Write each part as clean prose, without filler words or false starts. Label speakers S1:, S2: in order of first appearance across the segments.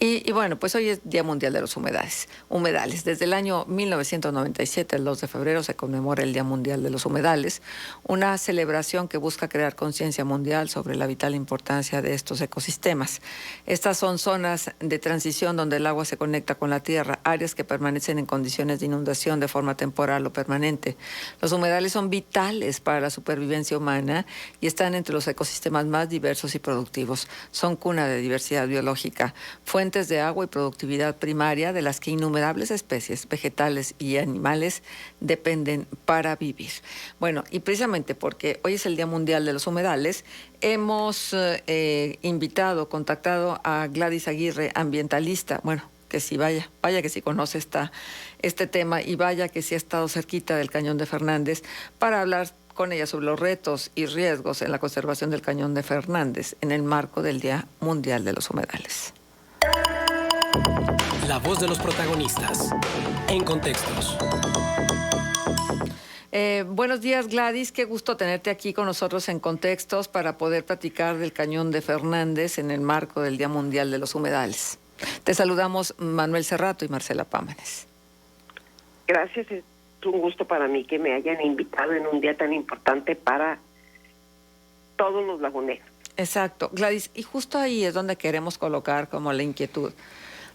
S1: Y bueno, pues hoy es Día Mundial de los Humedales. Desde el año 1997, el 2 de febrero, se conmemora el Día Mundial de los Humedales, una celebración que busca crear conciencia mundial sobre la vital importancia de estos ecosistemas. Estas son zonas de transición donde el agua se conecta con la tierra, áreas que permanecen en condiciones de inundación de forma temporal o permanente. Los humedales son vitales para la supervivencia humana y están entre los ecosistemas más diversos y productivos. Son cuna de diversidad biológica, fuentes de agua y productividad primaria de las que innumerables especies vegetales y animales dependen para vivir. Bueno, y precisamente porque hoy es el Día Mundial de los Humedales, hemos contactado a Gladys Aguirre, ambientalista. Bueno, que sí, vaya que sí conoce este tema y vaya que sí ha estado cerquita del Cañón de Fernández para hablar con ella sobre los retos y riesgos en la conservación del Cañón de Fernández en el marco del Día Mundial de los Humedales.
S2: La voz de los protagonistas. En Contextos.
S1: Buenos días, Gladys. Qué gusto tenerte aquí con nosotros en Contextos para poder platicar del Cañón de Fernández en el marco del Día Mundial de los Humedales. Te saludamos Manuel Cerrato y Marcela Pámanes.
S3: Gracias, es un gusto para mí que me hayan invitado en un día tan importante para todos los laguneros.
S1: Exacto, Gladys, y justo ahí es donde queremos colocar como la inquietud.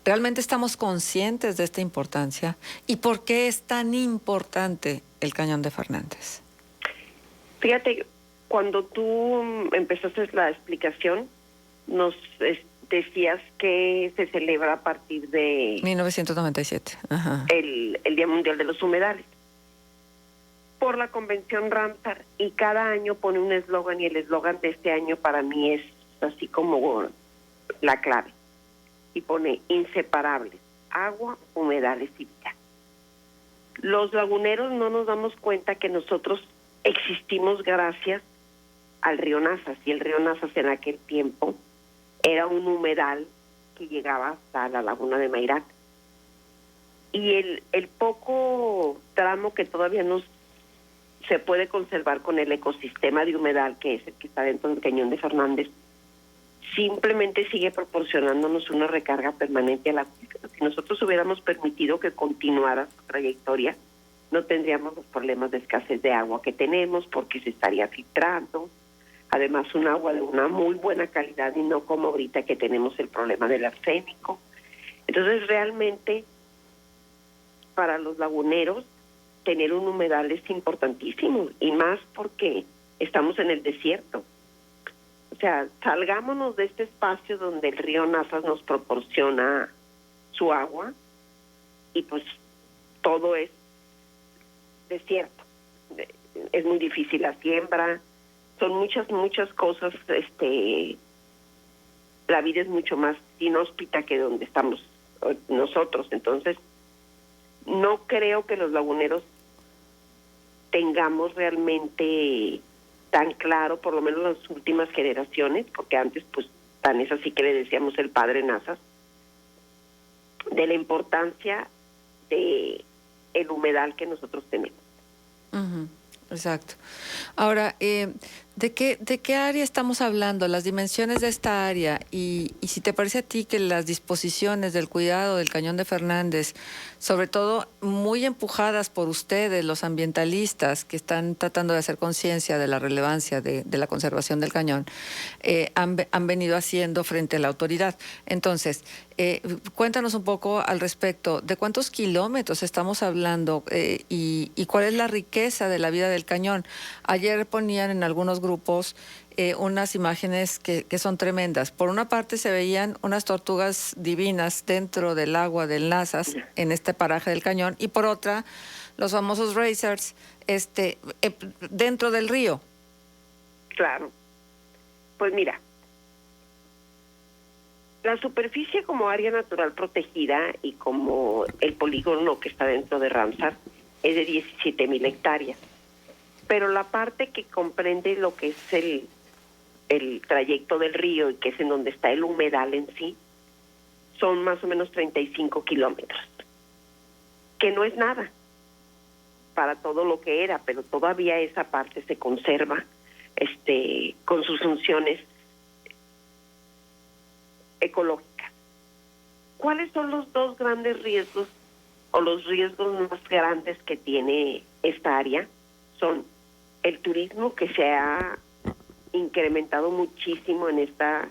S1: ¿Realmente estamos conscientes de esta importancia? ¿Y por qué es tan importante el Cañón de Fernández?
S3: Fíjate, cuando tú empezaste la explicación, nos decías que se celebra a partir de
S1: 1997. Ajá.
S3: El Día Mundial de los Humedales por la Convención Ramsar, y cada año pone un eslogan, y el eslogan de este año para mí es así como la clave, y pone inseparables: agua, humedales y vida. Los laguneros no nos damos cuenta que nosotros existimos gracias al río Nazas, y el río Nazas en aquel tiempo era un humedal que llegaba hasta la laguna de Mayrac. Y el poco tramo que todavía se puede conservar con el ecosistema de humedal, que es el que está dentro del Cañón de Fernández, simplemente sigue proporcionándonos una recarga permanente al acuífero. Si nosotros hubiéramos permitido que continuara su trayectoria, no tendríamos los problemas de escasez de agua que tenemos, porque se estaría filtrando. Además, un agua de una muy buena calidad, y no como ahorita que tenemos el problema del arsénico. Entonces, realmente, para los laguneros, tener un humedal es importantísimo, y más porque estamos en el desierto. O sea, salgámonos de este espacio donde el río Nazas nos proporciona su agua, y pues todo es desierto. Es muy difícil la siembra, son muchas cosas. La vida es mucho más inhóspita que donde estamos nosotros. Entonces, no creo que los laguneros tengamos realmente tan claro, por lo menos las últimas generaciones, porque antes pues tan es así que le decíamos el padre Nazas, de la importancia de el humedal que nosotros tenemos.
S1: Uh-huh. Exacto. Ahora, ¿de qué área estamos hablando? Las dimensiones de esta área, y si te parece a ti que las disposiciones del cuidado del Cañón de Fernández, sobre todo muy empujadas por ustedes, los ambientalistas, que están tratando de hacer conciencia de la relevancia de la conservación del cañón, han venido haciendo frente a la autoridad. Entonces, cuéntanos un poco al respecto de cuántos kilómetros estamos hablando, y cuál es la riqueza de la vida del cañón. Ayer ponían en algunos grupos unas imágenes que son tremendas. Por una parte se veían unas tortugas divinas dentro del agua del Nazas, en este paraje del cañón, y por otra los famosos racers dentro del río.
S3: Claro. Pues mira, la superficie como área natural protegida y como el polígono que está dentro de Ramsar es de 17,000 hectáreas. Pero la parte que comprende lo que es el trayecto del río, y que es en donde está el humedal en sí, son más o menos 35 kilómetros, que no es nada para todo lo que era, pero todavía esa parte se conserva con sus funciones ecológicas. ¿cuáles son los dos grandes riesgos o los riesgos más grandes que tiene esta área? Son el turismo, que se ha incrementado muchísimo en esta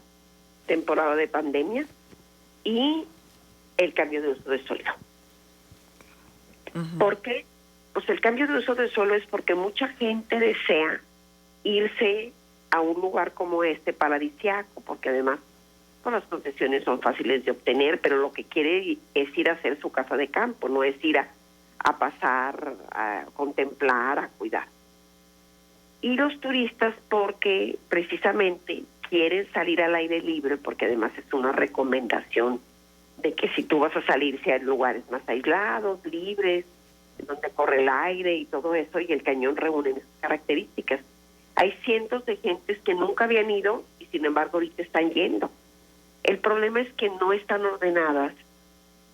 S3: temporada de pandemia, y el cambio de uso de suelo. ¿Por qué? Pues el cambio de uso de suelo es porque mucha gente desea irse a un lugar como este paradisíaco, porque además pues, las concesiones son fáciles de obtener, pero lo que quiere es ir a hacer su casa de campo, no es ir a pasar, a contemplar, a cuidar. Y los turistas porque precisamente quieren salir al aire libre, porque además es una recomendación de que si tú vas a salir, sea en lugares más aislados, libres, donde corre el aire y todo eso, y el cañón reúne esas características. Hay cientos de gentes que nunca habían ido y sin embargo ahorita están yendo. El problema es que no están ordenadas,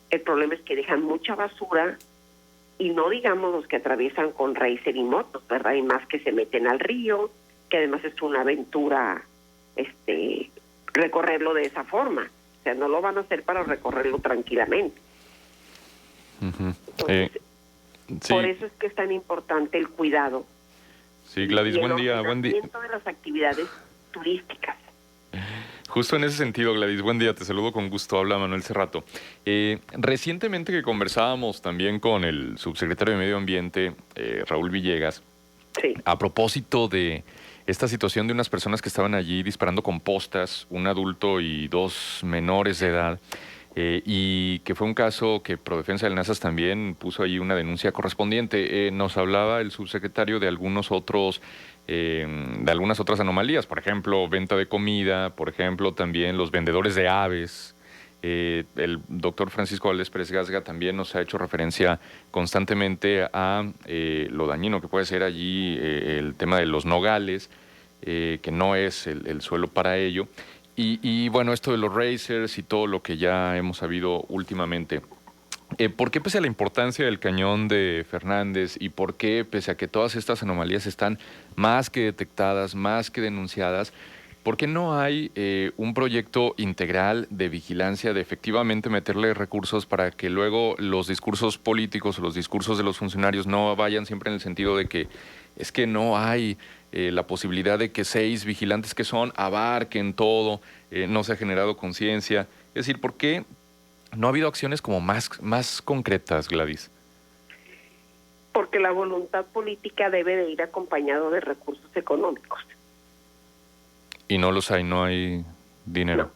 S3: el problema es que dejan mucha basura, y no digamos los que atraviesan con racer y motos, ¿verdad? Y más que se meten al río, que además es una aventura recorrerlo de esa forma. O sea, no lo van a hacer para recorrerlo tranquilamente. Entonces,
S4: sí.
S3: Por eso es que es tan importante el cuidado.
S4: Sí, Gladys, buen día.
S3: De las actividades turísticas.
S4: Justo en ese sentido, Gladys, buen día, te saludo con gusto, habla Manuel Cerrato. Recientemente que conversábamos también con el subsecretario de Medio Ambiente, Raúl Villegas,
S3: sí,
S4: a propósito de esta situación de unas personas que estaban allí disparando compostas, un adulto y dos menores de edad, y que fue un caso que Prodefensa del Nazas también puso allí una denuncia correspondiente. Nos hablaba el subsecretario de algunos otros, de algunas otras anomalías, por ejemplo, venta de comida, por ejemplo, también los vendedores de aves. El doctor Francisco Valdés Pérez Gasga también nos ha hecho referencia constantemente a lo dañino que puede ser allí el tema de los nogales, que no es el suelo para ello. Y bueno, esto de los racers y todo lo que ya hemos sabido últimamente. ¿Por qué, pese a la importancia del cañón de Fernández y por qué, pese a que todas estas anomalías están más que detectadas, más que denunciadas, por qué no hay un proyecto integral de vigilancia, de efectivamente meterle recursos para que luego los discursos políticos o los discursos de los funcionarios no vayan siempre en el sentido de que es que no hay la posibilidad de que 6 vigilantes que son abarquen todo, no se ha generado conciencia? Es decir, ¿por qué no ha habido acciones como más concretas, Gladys?
S3: Porque la voluntad política debe de ir acompañado de recursos económicos.
S4: Y no los hay, no hay dinero.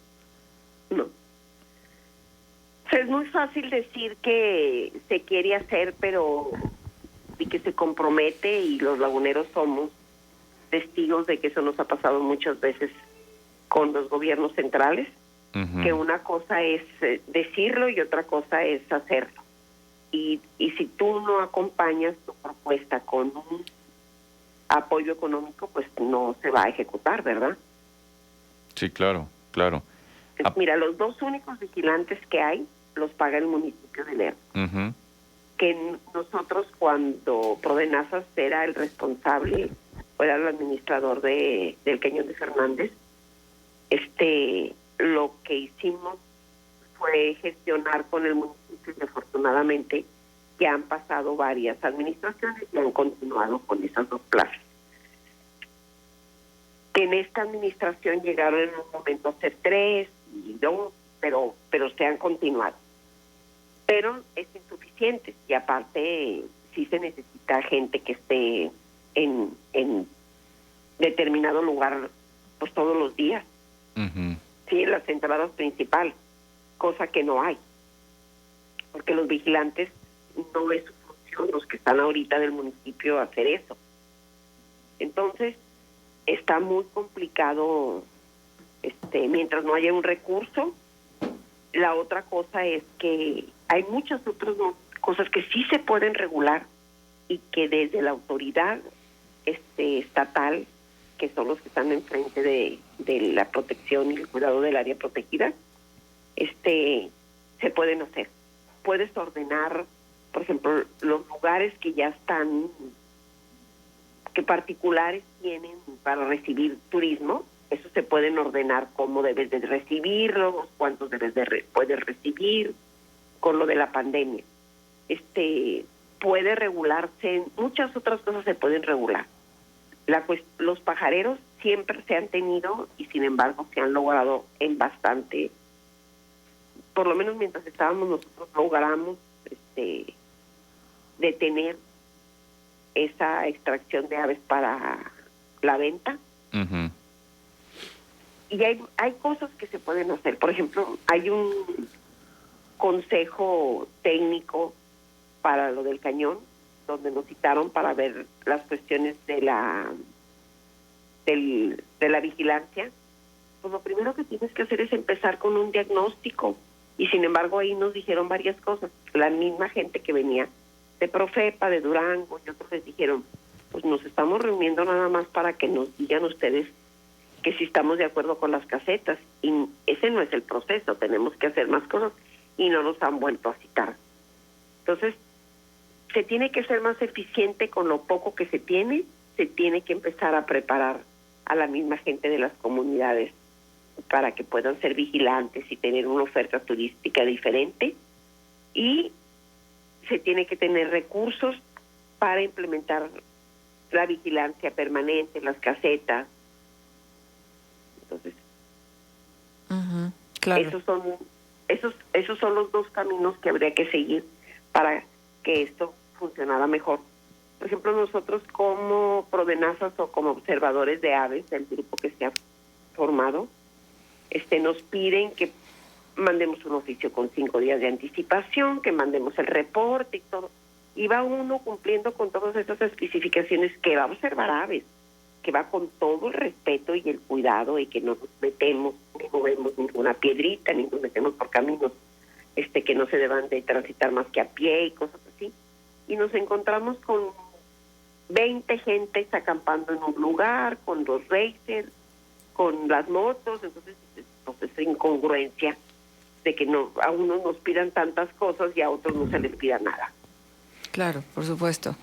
S3: No. O sea, es muy fácil decir que se quiere hacer, pero y que se compromete, y los laguneros somos testigos de que eso nos ha pasado muchas veces con los gobiernos centrales, que una cosa es decirlo y otra cosa es hacerlo. Y si tú no acompañas tu propuesta con un apoyo económico, pues no se va a ejecutar, ¿verdad?
S4: Sí, claro.
S3: Mira, los 2 únicos vigilantes que hay los paga el municipio de Lerma. Que nosotros, cuando Prodenazas era el responsable, o era el administrador del cañón de Fernández, lo que hicimos fue gestionar con el municipio, y afortunadamente ya han pasado varias administraciones y han continuado con esas 2 plazas. En esta administración llegaron en un momento a ser 3 y 2, pero se han continuado. Pero es insuficiente, y aparte sí se necesita gente que esté en determinado lugar pues todos los días. Sí, en las entradas principales, cosa que no hay, porque los vigilantes no es su función, los que están ahorita del municipio, hacer eso. Entonces está muy complicado mientras no haya un recurso. La otra cosa es que hay muchas otras cosas que sí se pueden regular y que desde la autoridad estatal, que son los que están enfrente de la protección y el cuidado del área protegida, se pueden hacer. Puedes ordenar, por ejemplo, los lugares que ya están, que particulares tienen para recibir turismo, Eso se pueden ordenar cómo debes de recibirlos, cuántos puedes recibir, con lo de la pandemia. Puede regularse, muchas otras cosas se pueden regular. Los pajareros siempre se han tenido y sin embargo se han logrado en bastante, por lo menos mientras estábamos nosotros logramos detener esa extracción de aves para la venta.
S4: Ujú.
S3: Y hay cosas que se pueden hacer. Por ejemplo, hay un consejo técnico para lo del cañón, donde nos citaron para ver las cuestiones de la vigilancia. Pues lo primero que tienes que hacer es empezar con un diagnóstico. Y sin embargo ahí nos dijeron varias cosas. La misma gente que venía de Profepa, de Durango y otros les dijeron, pues nos estamos reuniendo nada más para que nos digan ustedes que si estamos de acuerdo con las casetas. Y ese no es el proceso, tenemos que hacer más cosas y no nos han vuelto a citar. Entonces, se tiene que ser más eficiente con lo poco que se tiene que empezar a preparar a la misma gente de las comunidades para que puedan ser vigilantes y tener una oferta turística diferente, y se tiene que tener recursos para implementar la vigilancia permanente, las casetas. Entonces,
S1: claro.
S3: esos son los dos caminos que habría que seguir para que esto funcionara mejor. Por ejemplo, nosotros como Prodenazas o como observadores de aves, del grupo que se ha formado, nos piden que mandemos un oficio con 5 días de anticipación, que mandemos el reporte y todo. Y va uno cumpliendo con todas estas especificaciones, que va a observar aves, que va con todo el respeto y el cuidado, y que no nos metemos, ni movemos ninguna piedrita, ni nos metemos por caminos que no se deban de transitar más que a pie y cosas así. Y nos encontramos con 20 gentes acampando en un lugar, con los racers, con las motos. Entonces esa incongruencia de que no, a unos nos pidan tantas cosas y a otros no se les pida nada.
S1: Claro, por supuesto.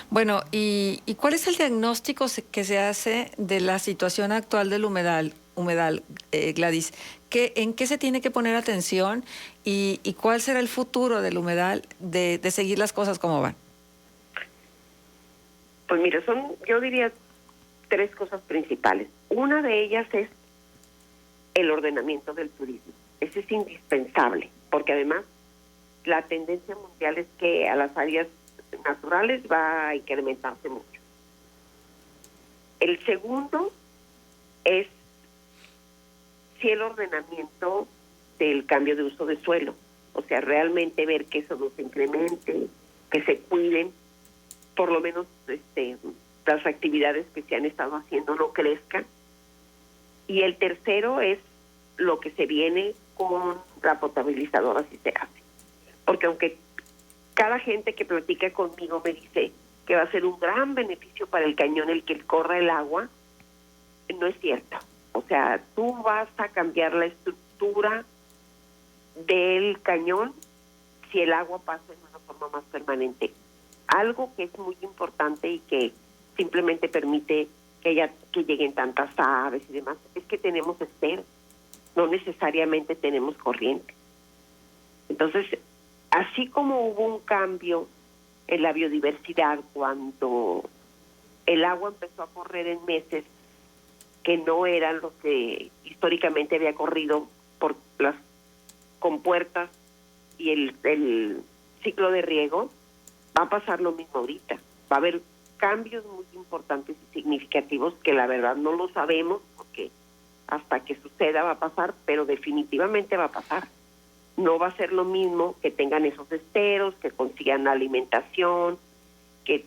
S1: Bueno, ¿y cuál es el diagnóstico que se hace de la situación actual del humedal, Gladys? ¿En qué se tiene que poner atención y cuál será el futuro del humedal de seguir las cosas como van?
S3: Pues mira, yo diría 3 cosas principales. Una de ellas es el ordenamiento del turismo. Ese es indispensable, porque además la tendencia mundial es que a las áreas naturales va a incrementarse mucho. El segundo es el ordenamiento del cambio de uso de suelo, o sea, realmente ver que eso no se incremente, que se cuiden, por lo menos las actividades que se han estado haciendo no crezcan. Y el tercero es lo que se viene con la potabilizadora, si se hace. Porque aunque cada gente que platica conmigo me dice que va a ser un gran beneficio para el cañón el que corra el agua, no es cierto. O sea, tú vas a cambiar la estructura del cañón si el agua pasa en una forma más permanente. Algo que es muy importante y que simplemente permite que lleguen tantas aves y demás, es que tenemos esteros, no necesariamente tenemos corriente. Entonces, así como hubo un cambio en la biodiversidad cuando el agua empezó a correr en meses que no eran los que históricamente había corrido por las compuertas y el ciclo de riego, va a pasar lo mismo ahorita. Va a haber cambios muy importantes y significativos que la verdad no lo sabemos, porque hasta que suceda va a pasar, pero definitivamente va a pasar. No va a ser lo mismo que tengan esos esteros, que consigan alimentación, que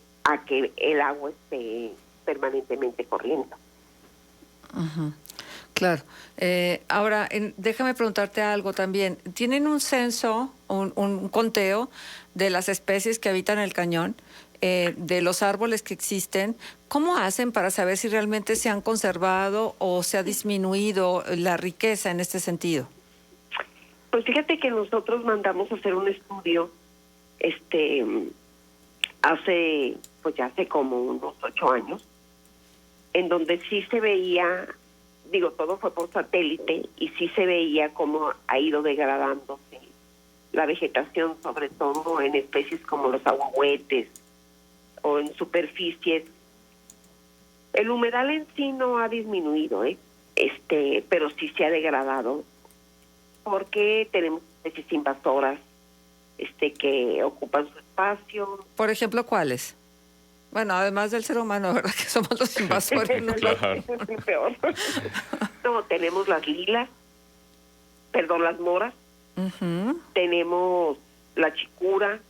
S3: el agua esté permanentemente corriendo.
S1: Uh-huh. Claro. Ahora, déjame preguntarte algo también. ¿Tienen un censo, un conteo de las especies que habitan el cañón, de los árboles que existen? ¿Cómo hacen para saber si realmente se han conservado o se ha disminuido la riqueza en este sentido?
S3: Pues fíjate que nosotros mandamos a hacer un estudio hace como unos 8 años, en donde sí se veía digo, todo fue por satélite y sí se veía cómo ha ido degradándose la vegetación, sobre todo en especies como los ahuehuetes o en superficies. El humedal en sí no ha disminuido, pero sí se ha degradado porque tenemos especies invasoras que ocupan su espacio.
S1: Por ejemplo, ¿cuáles? Bueno, además del ser humano, ¿verdad? Que somos los invasores. ¿No?
S4: Claro.
S3: Eso es el peor. No, tenemos las lilas, las moras,
S1: Ujú.
S3: tenemos la chicura.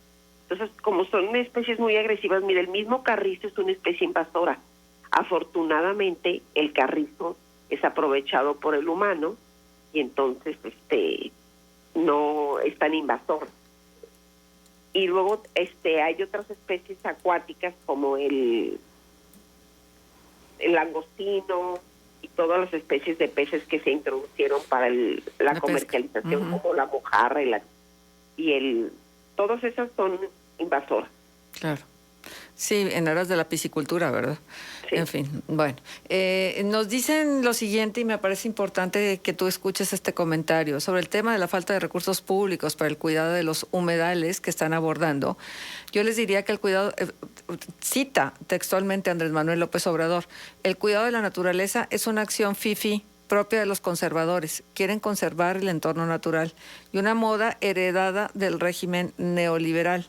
S3: Entonces, como son especies muy agresivas, mira, el mismo carrizo es una especie invasora. Afortunadamente, el carrizo es aprovechado por el humano y entonces no es tan invasor. Y luego hay otras especies acuáticas como el langostino y todas las especies de peces que se introducieron para la
S1: La
S3: comercialización,
S1: pesca. Ujú.
S3: como la mojarra todas esas son invasoras.
S1: Claro. Sí, en aras de la piscicultura, ¿verdad?
S3: Sí.
S1: En fin, bueno. Nos dicen lo siguiente y me parece importante que tú escuches este comentario sobre el tema de la falta de recursos públicos para el cuidado de los humedales que están abordando. Yo les diría que el cuidado, cita textualmente a Andrés Manuel López Obrador, el cuidado de la naturaleza es una acción fifi propia de los conservadores. Quieren conservar el entorno natural y una moda heredada del régimen neoliberal.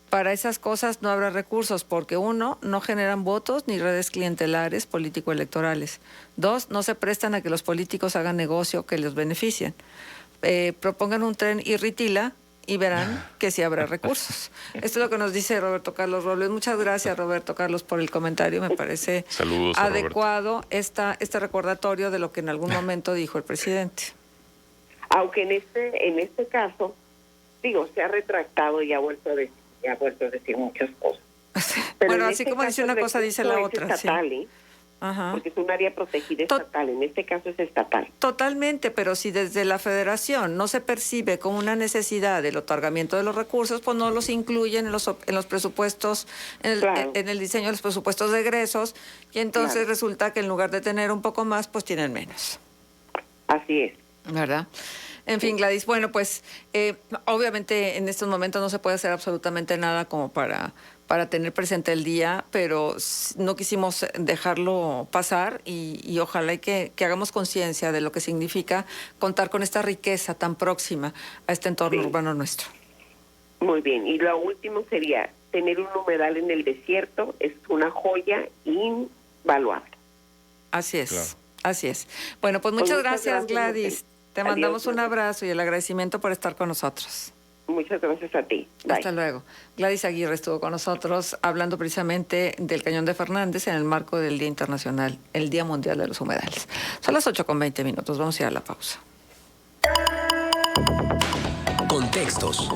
S1: Para esas cosas no habrá recursos porque 1, no generan votos ni redes clientelares político-electorales. 2, no se prestan a que los políticos hagan negocio que los beneficien. Propongan un tren Irritila y verán que sí habrá recursos. Esto es lo que nos dice Roberto Carlos Robles. Muchas gracias, Roberto Carlos, por el comentario. Me parece
S4: Saludos a
S1: adecuado este recordatorio de lo que en algún momento dijo el presidente.
S3: Aunque en este caso, digo, se ha retractado y ha vuelto a decir muchas cosas. Pero
S1: Bueno,
S3: en
S1: así
S3: este
S1: como dice
S3: caso,
S1: una
S3: el
S1: cosa, dice la
S3: recurso
S1: otra.
S3: es estatal,
S1: Sí. Ajá.
S3: porque es un área protegida
S1: To-
S3: estatal. En este caso es estatal.
S1: Totalmente, pero si desde la federación no se percibe como una necesidad del otorgamiento de los recursos, pues no los incluyen en los presupuestos,
S3: Claro.
S1: en el diseño de los presupuestos de egresos, y entonces
S3: Claro.
S1: resulta que en lugar de tener un poco más, pues tienen menos.
S3: Así es.
S1: ¿Verdad? En fin, Gladys, bueno, pues obviamente en estos momentos no se puede hacer absolutamente nada como para tener presente el día, pero no quisimos dejarlo pasar y ojalá y que hagamos conciencia de lo que significa contar con esta riqueza tan próxima a este entorno
S3: Sí.
S1: urbano nuestro.
S3: Muy bien. Y lo último sería, tener un humedal en el desierto es una joya invaluable.
S1: Así es,
S4: Claro.
S1: así es. Bueno, pues
S3: Pues
S1: muchas
S3: muchas
S1: gracias,
S3: gracias,
S1: Gladys.
S3: Lupe.
S1: Te
S3: Adiós,
S1: mandamos un
S3: Lupe.
S1: abrazo y el agradecimiento por estar con nosotros.
S3: Muchas gracias a ti. Bye.
S1: Hasta luego. Gladys Aguirre estuvo con nosotros hablando precisamente del Cañón de Fernández en el marco del Día Internacional, el Día Mundial de los Humedales. Son las 8:20. Vamos a ir a la pausa.
S2: Contextos.